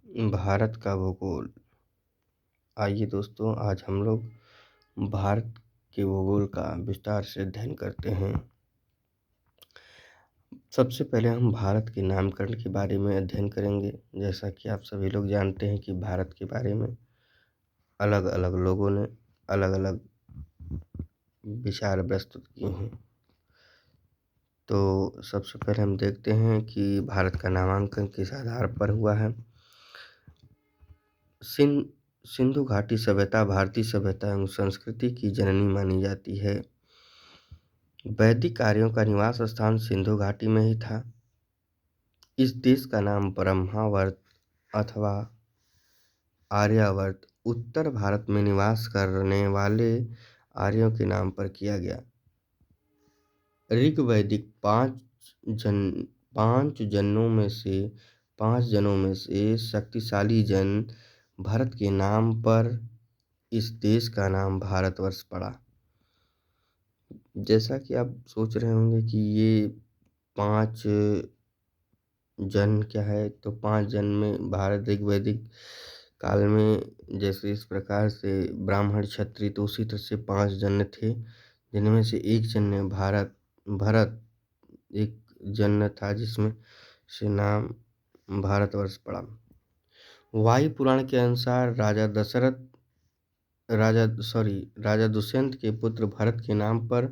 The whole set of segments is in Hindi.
भारत का भूगोल। आइए दोस्तों, आज हम लोग भारत के भूगोल का विस्तार से अध्ययन करते हैं। सबसे पहले हम भारत के नामकरण के बारे में अध्ययन करेंगे। जैसा कि आप सभी लोग जानते हैं कि भारत के बारे में अलग अलग लोगों ने अलग अलग विचार प्रस्तुत किए हैं। तो सबसे पहले हम देखते हैं कि भारत का नामांकन किस आधार पर हुआ है। सिंधु घाटी सभ्यता भारतीय सभ्यता एवं संस्कृति की जननी मानी जाती है। वैदिक आर्यों का निवास स्थान सिंधु घाटी में ही था। इस देश का नाम ब्रह्मावर्त अथवा आर्यावर्त उत्तर भारत में निवास करने वाले आर्यों के नाम पर किया गया। ऋग्वैदिक पांच जनों में से शक्तिशाली जन भरत के नाम पर इस देश का नाम भारतवर्ष पड़ा। जैसा कि आप सोच रहे होंगे कि ये 5 जन क्या है, तो 5 जन में भारत ऋग्वैदिक काल में जैसे इस प्रकार से ब्राह्मण क्षत्रिय, तो उसी तरह से 5 जन थे, जिनमें से एक जन ने भरत एक जन था जिसमें से नाम भारतवर्ष पड़ा। वायु पुराण के अनुसार राजा दुष्यंत के पुत्र भरत के नाम पर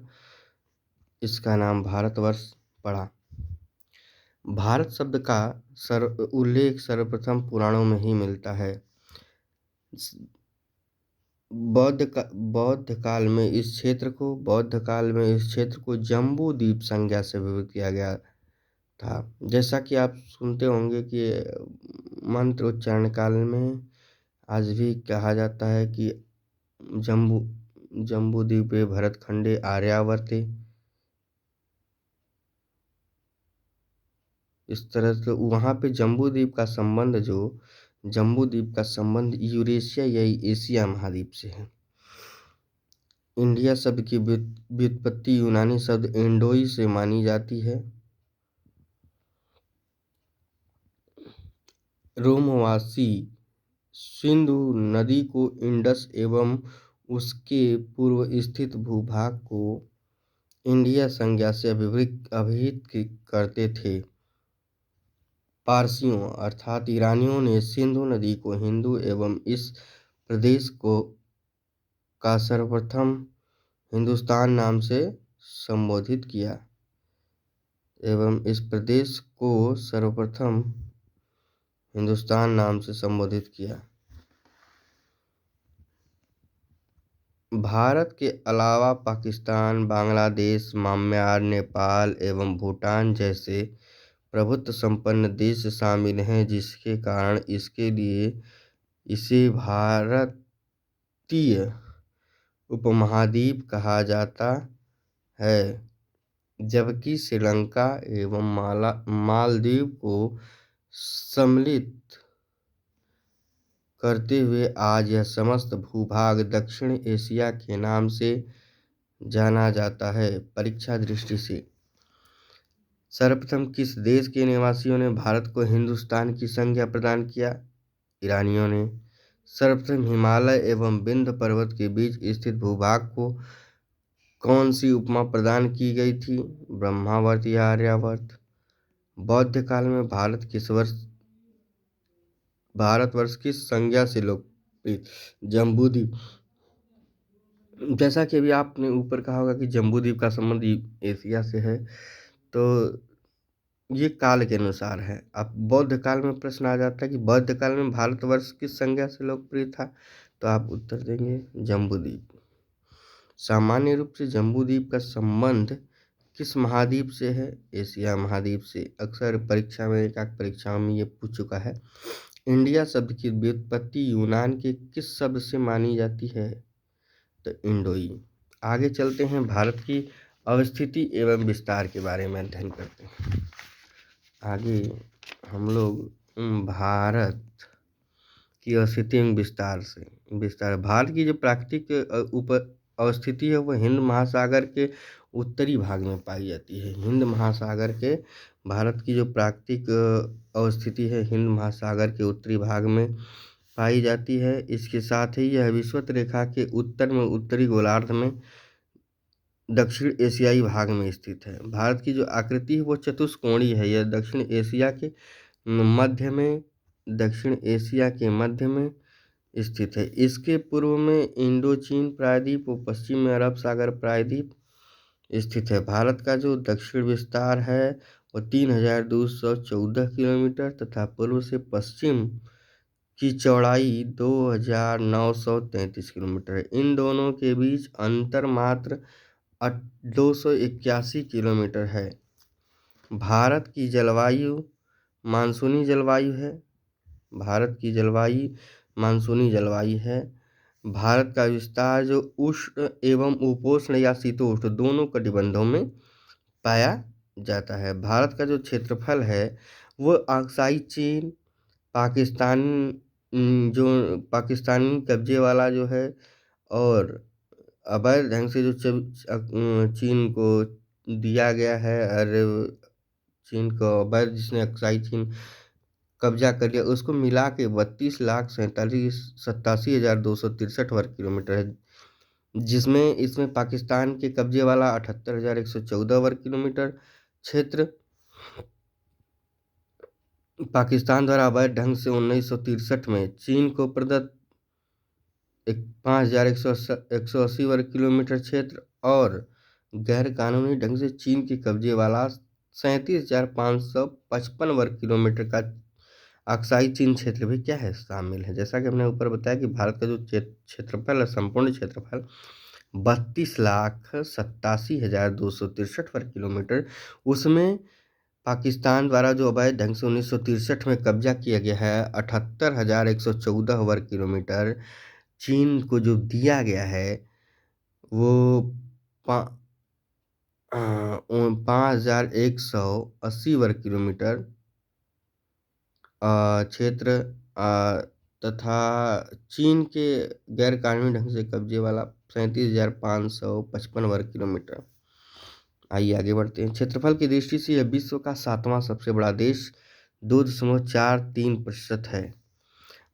इसका नाम भारतवर्ष पड़ा। भारत शब्द का उल्लेख सर्वप्रथम पुराणों में ही मिलता है। बौद्ध काल में इस क्षेत्र को जम्बू द्वीप संज्ञा से विभक्त किया गया था। जैसा कि आप सुनते होंगे कि मंत्र उच्चारण काल में आज भी कहा जाता है कि जम्बू द्वीपे भरतखंडे आर्यावर्ते। इस तरह से वहाँ पे जम्बू द्वीप का संबंध यूरेशिया या एशिया महाद्वीप से है। इंडिया शब्द की व्युत्पत्ति यूनानी शब्द इंडोई से मानी जाती है। रोमवासी सिंधु नदी को इंडस एवं उसके पूर्व स्थित भूभाग को इंडिया संज्ञा से अभिहित करते थे। पारसियों अर्थात ईरानियों ने सिंधु नदी को हिंदू एवं इस प्रदेश का सर्वप्रथम हिंदुस्तान नाम से संबोधित किया। भारत के अलावा पाकिस्तान, बांग्लादेश, म्यांमार, नेपाल एवं भूटान जैसे प्रभुत्व संपन्न देश शामिल हैं, जिसके कारण इसके लिए इसे भारतीय उपमहाद्वीप कहा जाता है, जबकि श्रीलंका एवं मालदीव को सम्मिलित करते हुए आज यह समस्त भूभाग दक्षिण एशिया के नाम से जाना जाता है। परीक्षा दृष्टि से सर्वप्रथम किस देश के निवासियों ने भारत को हिंदुस्तान की संज्ञा प्रदान किया? ईरानियों ने। सर्वप्रथम हिमालय एवं विंध्य पर्वत के बीच स्थित भूभाग को कौन सी उपमा प्रदान की गई थी? ब्रह्मावर्त या आर्यावर्त। बौद्ध काल में भारतवर्ष किस संज्ञा से लोकप्रिय? जम्बूद्वीप। जैसा कि अभी आपने ऊपर कहा होगा कि जम्बूद्वीप का संबंध एशिया से है, तो ये काल के अनुसार है। अब बौद्ध काल में प्रश्न आ जाता है कि बौद्ध काल में भारतवर्ष किस संज्ञा से लोकप्रिय था, तो आप उत्तर देंगे जम्बूद्वीप। सामान्य रूप से जम्बूद्वीप का संबंध किस महाद्वीप से है? एशिया महाद्वीप से। अक्सर परीक्षाओं में ये पूछ चुका है। इंडिया शब्द की व्युत्पत्ति यूनान के किस शब्द से मानी जाती है? तो इंडोई। आगे चलते हैं, भारत की अवस्थिति एवं विस्तार के बारे में अध्ययन करते हैं। आगे हम लोग भारत की अवस्थिति एवं विस्तार। भारत की जो प्राकृतिक अवस्थिति है वह हिंद महासागर के उत्तरी भाग में पाई जाती है। हिंद महासागर के भारत की जो प्राकृतिक अवस्थिति है हिंद महासागर के उत्तरी भाग में पाई जाती है। इसके साथ ही यह विषुवत रेखा के उत्तर में उत्तरी गोलार्ध में दक्षिण एशियाई भाग में स्थित है। भारत की जो आकृति है वो चतुष्कोणीय है। यह दक्षिण एशिया के मध्य में स्थित है। इसके पूर्व में इंडोचीन प्रायद्वीप और पश्चिम में अरब सागर प्रायद्वीप स्थित है। भारत का जो दक्षिण विस्तार है वो 3214 किलोमीटर तथा पूर्व से पश्चिम की चौड़ाई 2933 किलोमीटर है। इन दोनों के बीच अंतर मात्र 281 किलोमीटर है। भारत की जलवायु मानसूनी जलवायु है। भारत की जलवायु मानसूनी जलवायु है। भारत का विस्तार जो उष्ण एवं उपोष्ण या शीतोष्ण दोनों कटिबंधों में पाया जाता है। भारत का जो क्षेत्रफल है वो अक्साई चीन पाकिस्तान जो पाकिस्तानी कब्जे वाला जो है और अवैध ढंग से जो चीन को दिया गया है और चीन को अवैध जिसने अक्साई चीन कब्जा कर लिया उसको मिला के 32,87,263 वर्ग किलोमीटर है, जिसमें इसमें पाकिस्तान के कब्जे वाला 78,114 वर्ग किलोमीटर क्षेत्र पाकिस्तान द्वारा अवैध ढंग से 1963 में चीन को प्रदत्त 5,180 वर्ग किलोमीटर क्षेत्र और गैर कानूनी ढंग से चीन के कब्जे वाला 37,555 वर्ग किलोमीटर का अक्साई चीन क्षेत्र भी क्या है शामिल है। जैसा कि हमने ऊपर बताया कि भारत का जो क्षेत्रफल है संपूर्ण क्षेत्रफल 32,87,263 वर्ग किलोमीटर, उसमें पाकिस्तान द्वारा जो अवैध ढंग से 1963 में कब्जा किया गया है 78,114 वर्ग किलोमीटर, चीन को जो दिया गया है वो 5,180 वर्ग किलोमीटर क्षेत्र तथा चीन के गैर कानूनी ढंग से कब्जे वाला 37,555 वर्ग किलोमीटर। आइए आगे बढ़ते हैं। क्षेत्रफल की दृष्टि से यह विश्व का 7वां सबसे बड़ा देश 2.43% है।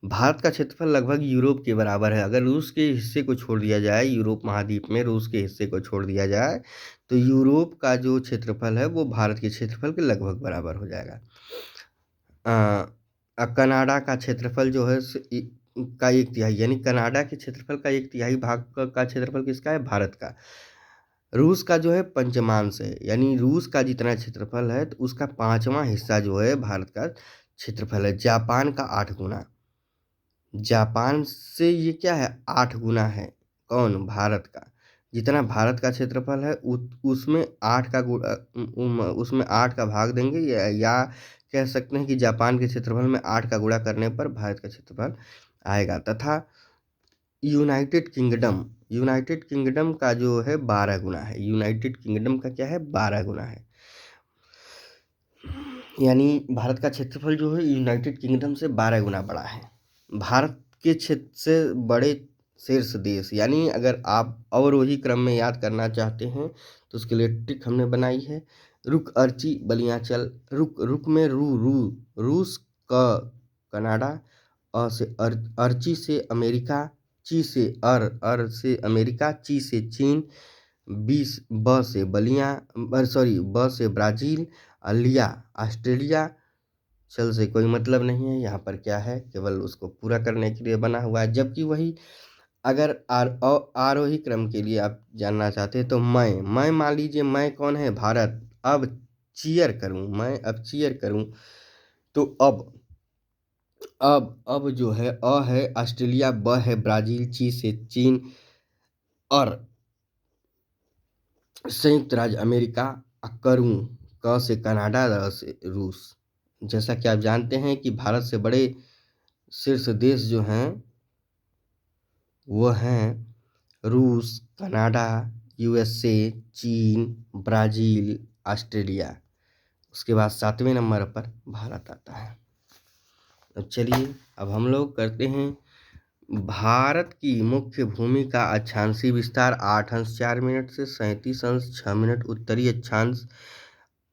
भारत का क्षेत्रफल लगभग यूरोप के बराबर है। अगर रूस के हिस्से को छोड़ दिया जाए, यूरोप महाद्वीप में रूस के हिस्से को छोड़ दिया जाए तो यूरोप का जो क्षेत्रफल है वो भारत के क्षेत्रफल के लगभग बराबर हो जाएगा। कनाडा का क्षेत्रफल जो है का 1/3 यानी कनाडा के क्षेत्रफल का 1/3 भाग का क्षेत्रफल किसका है? भारत का। रूस का जो है पंचमांश है, यानी रूस का जितना क्षेत्रफल है तो उसका 5वां हिस्सा जो है भारत का क्षेत्रफल है। जापान का 8 गुना, जापान से ये क्या है 8 गुना है। कौन? भारत का। जितना भारत का क्षेत्रफल है उसमें 8 का भाग देंगे या कह सकते हैं कि जापान के क्षेत्रफल में 8 का गुणा करने पर भारत का क्षेत्रफल आएगा। तथा यूनाइटेड किंगडम का जो है 12 गुना है। यूनाइटेड किंगडम का क्या है? 12 गुना है। यानी भारत का क्षेत्रफल जो है यूनाइटेड किंगडम से 12 गुना बड़ा है। भारत के क्षेत्र से बड़े शीर्ष देश, यानी अगर आप अवरोही क्रम में याद करना चाहते हैं तो उसके लिए ट्रिक हमने बनाई है। रुक अर्ची बलियाचल, रुक में रूस, कनाडा, से अर्ची से अमेरिका, ची से अर से अमेरिका, ची से चीन, ब से ब से ब्राज़ील, लिया ऑस्ट्रेलिया, चल से कोई मतलब नहीं है। यहाँ पर क्या है, केवल उसको पूरा करने के लिए बना हुआ है। जबकि वही अगर आरोही क्रम के लिए आप जानना चाहते हैं तो मैं मान लीजिए मैं कौन है? भारत। अब चीयर करूँ तो अब जो है है ऑस्ट्रेलिया, ब है ब्राज़ील, ची से चीन और संयुक्त राज्य अमेरिका, करूँ क से कनाडा, र से रूस। जैसा कि आप जानते हैं कि भारत से बड़े शीर्ष देश जो हैं वो हैं रूस, कनाडा, USA, चीन, ब्राज़ील, ऑस्ट्रेलिया। उसके बाद 7वें नंबर पर भारत आता है। अब चलिए अब हम लोग करते हैं भारत की मुख्य भूमि का अक्षांशीय विस्तार 8 अंश 4 मिनट से 37 अंश 6 मिनट, उत्तरी अक्षांश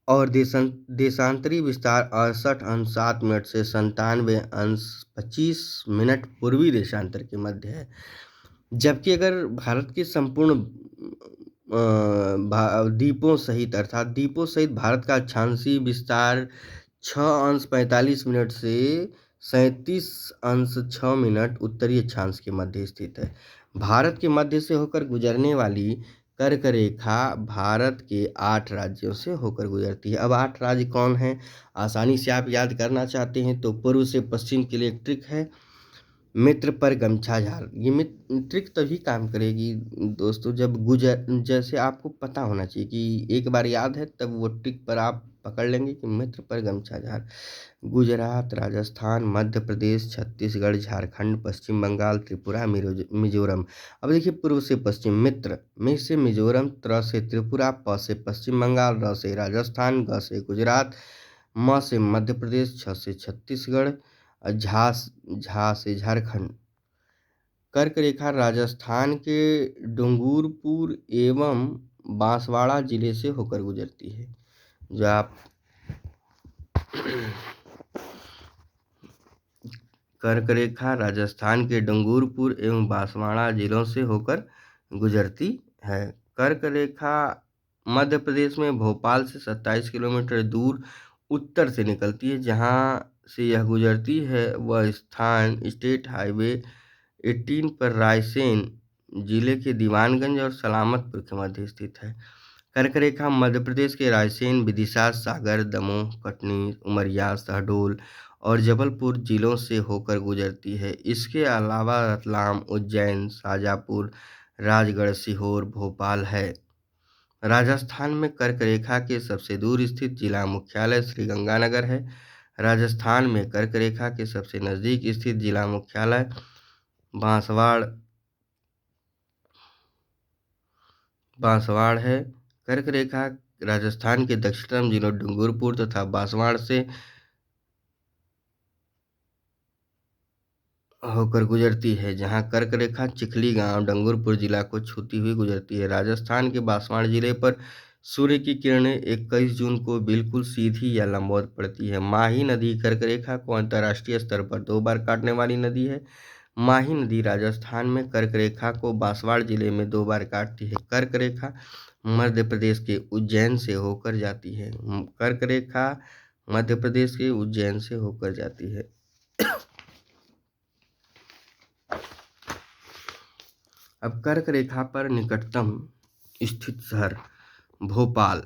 और देशांतरी विस्तार 68 अंश 7 मिनट से 97 अंश 25 मिनट पूर्वी देशांतर के मध्य है। जबकि अगर भारत के संपूर्ण द्वीपों सहित अर्थात द्वीपों सहित भारत का अक्षांशीय विस्तार 6 अंश 45 मिनट से 37 अंश 6 मिनट उत्तरी अक्षांश के मध्य स्थित है। भारत के मध्य से होकर गुजरने वाली कर्क रेखा भारत के 8 राज्यों से होकर गुजरती है। अब 8 राज्य कौन हैं? आसानी से आप याद करना चाहते हैं तो पूर्व से पश्चिम के लिए एक ट्रिक है, मित्र पर गमछा झाड़। ये ट्रिक तभी काम करेगी दोस्तों जब जैसे आपको पता होना चाहिए कि एक बार याद है तब वो ट्रिक पर आप पकड़ लेंगे कि मित्र पर गमछा झाड़। गुजरात, राजस्थान, मध्य प्रदेश, छत्तीसगढ़, झारखंड, पश्चिम बंगाल, त्रिपुरा, मिजोरम। अब देखिए पूर्व से पश्चिम मित्र, मि से मिजोरम, त्र से त्रिपुरा, प से पश्चिम बंगाल, र से राजस्थान, ग से गुजरात, म से मध्य प्रदेश, छ से छत्तीसगढ़, झा से झारखंड। कर्क रेखा राजस्थान के डूंगरपुर एवं बांसवाड़ा जिले से होकर गुजरती है। जो आप कर्क रेखा राजस्थान के डूंगरपुर एवं बांसवाड़ा जिलों से होकर गुजरती है। कर्क रेखा मध्य प्रदेश में भोपाल से 27 किलोमीटर दूर उत्तर से निकलती है। जहाँ से यह गुजरती है वह स्थान स्टेट हाईवे 18 पर रायसेन जिले के दीवानगंज और सलामतपुर के मध्य स्थित है। कर्क रेखा मध्य प्रदेश के रायसेन, विदिशा, सागर, दमोह, कटनी, उमरिया, शहडोल और जबलपुर जिलों से होकर गुजरती है। इसके अलावा रतलाम, उज्जैन, शाजापुर, राजगढ़, सीहोर, भोपाल है। राजस्थान में कर्क रेखा के सबसे दूर स्थित जिला मुख्यालय श्रीगंगानगर है। राजस्थान में कर्क रेखा के सबसे नज़दीक स्थित जिला मुख्यालय बांसवाड़ है। कर्क रेखा राजस्थान के दक्षिणतम जिलों डूंगरपुर तथा बांसवाड़ से होकर गुजरती है, जहां कर्क रेखा चिखली गांव डूंगरपुर जिला को छूती हुई गुजरती है। राजस्थान के बांसवाड़ा जिले पर सूर्य की किरणें 21 जून को बिल्कुल सीधी या लंबवत पड़ती है। माही नदी कर्क रेखा को अंतर्राष्ट्रीय स्तर पर 2 बार काटने वाली नदी है। माही नदी राजस्थान में कर्क रेखा को बांसवाड़ा जिले में 2 बार काटती है। कर्क रेखा मध्य प्रदेश के उज्जैन से होकर जाती है। कर्क रेखा मध्य प्रदेश के उज्जैन से होकर जाती है। अब कर्क रेखा पर निकटतम स्थित शहर भोपाल,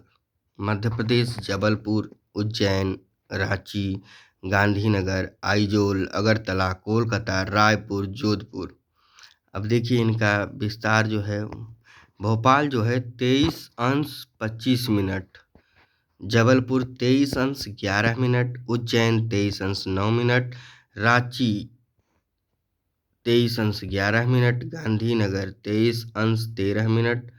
मध्य प्रदेश, जबलपुर, उज्जैन, रांची, गांधीनगर, आइजोल, अगरतला, कोलकाता, रायपुर, जोधपुर। अब देखिए इनका विस्तार जो है, भोपाल जो है 23 अंश 25 मिनट, जबलपुर 23 अंश 11 मिनट, उज्जैन 23 अंश 9 मिनट, रांची 23 अंश 11 मिनट, गांधीनगर 23 अंश 13 मिनट,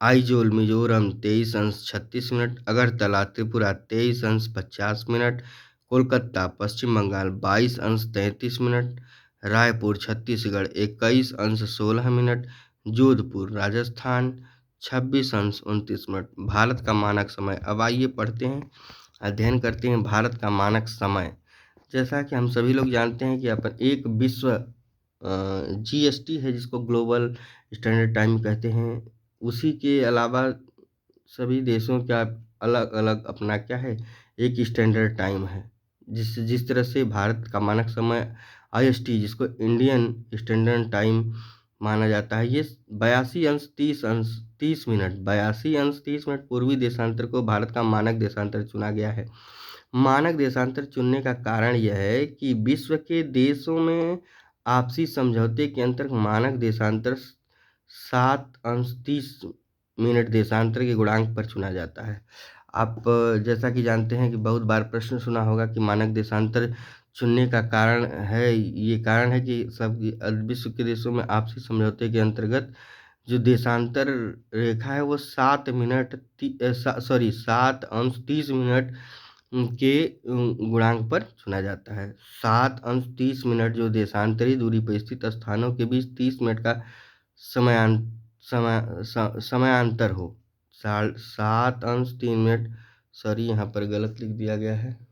आइजोल मिजोरम 23 अंश 36 मिनट, अगरतला त्रिपुरा 23 अंश 50 मिनट, कोलकाता पश्चिम बंगाल 22 अंश 33 मिनट, रायपुर छत्तीसगढ़ 21 अंश 16 मिनट, जोधपुर राजस्थान 26 अंश 29 मिनट। भारत का मानक समय। अब आइए पढ़ते हैं, अध्ययन करते हैं भारत का मानक समय। जैसा कि हम सभी लोग जानते हैं कि अपन एक विश्व जीएसटी है जिसको ग्लोबल स्टैंडर्ड टाइम कहते हैं। उसी के अलावा सभी देशों का अलग अलग अपना क्या है, एक स्टैंडर्ड टाइम है। जिस तरह से भारत का मानक समय आईएसटी जिसको इंडियन स्टैंडर्ड टाइम माना जाता है, ये 82 अंश 30 मिनट 82 अंश 30 मिनट पूर्वी देशांतर को भारत का मानक देशांतर चुना गया है। मानक देशांतर चुनने का कारण यह है कि विश्व के देशों में आपसी समझौते के अंतर्गत मानक देशांतर 7 अंश 30 मिनट देशांतर के गुणांक पर चुना जाता है। आप जैसा कि जानते हैं कि बहुत बार प्रश्न सुना होगा कि मानक देशांतर चुनने का कारण है, ये कारण है कि सब विश्व के देशों में आपसी समझौते के अंतर्गत जो देशांतर रेखा है वो 7 अंश 30 मिनट के गुणांक पर चुना जाता है। 7 अंश 30 मिनट जो देशांतरी दूरी पर स्थित स्थानों के बीच 30 मिनट का समायांतर हो। 7 अंश 3 मिनट सॉरी यहाँ पर गलत लिख दिया गया है।